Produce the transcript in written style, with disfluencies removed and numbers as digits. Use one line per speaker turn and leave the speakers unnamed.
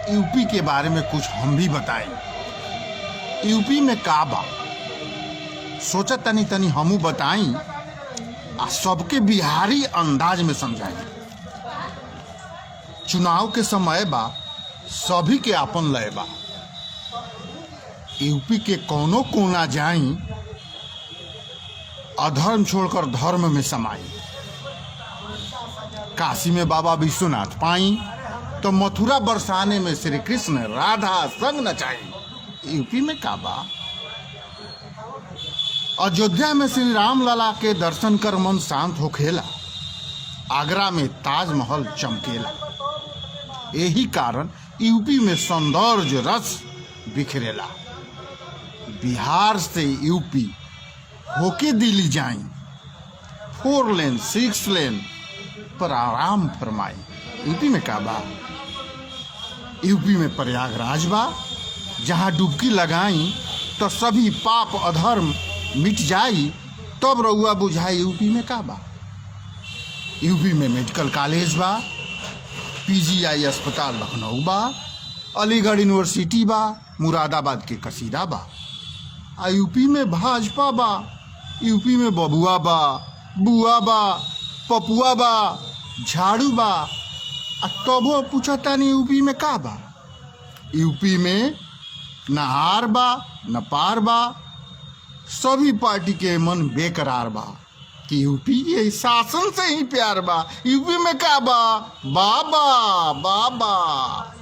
UP के बारे में कुछ हम भी बताएं। यूपी में का बा सोचा तनी तनी हमू बताई आ सबके बिहारी अंदाज में समझाई। चुनाव के समय बा, सभी के आपन लय बा। यूपी के कोनो कोना जाई, अधर्म छोड़कर धर्म में समाई। काशी में बाबा विश्वनाथ पाई तो मथुरा बरसाने में श्री कृष्ण राधा संग नचाई। यूपी में का बा अयोध्या में श्री राम लला के दर्शन कर मन शांत होखेला। आगरा में ताजमहल चमकेला। यही कारण यूपी में सौंदर्य रस बिखरेला। बिहार से यूपी होके दिल्ली जाई, 4 लेन 6 लेन पर आराम फरमाई। यूपी में का बा यूपी में प्रयागराज बा, जहाँ डुबकी लगाई तो सभी पाप अधर्म मिट जाई। तब रउआ बुझाई यूपी में का बा। यूपी में मेडिकल कॉलेज बा, पीजीआई अस्पताल लखनऊ बा, अलीगढ़ यूनिवर्सिटी बा, मुरादाबाद के कसीरा बा। आ यूपी में भाजपा बा, यूपी में बबुआ बा, बुआ बा, पपुआ बा, झाड़ू बा। आ तबो पूछतानी यूपी में का बा। यूपी में न हार बा न पार बा, सभी पार्टी के मन बेकरार बा कि यूपी के शासन से ही प्यार बा। यूपी में का बा बाबा बाबा।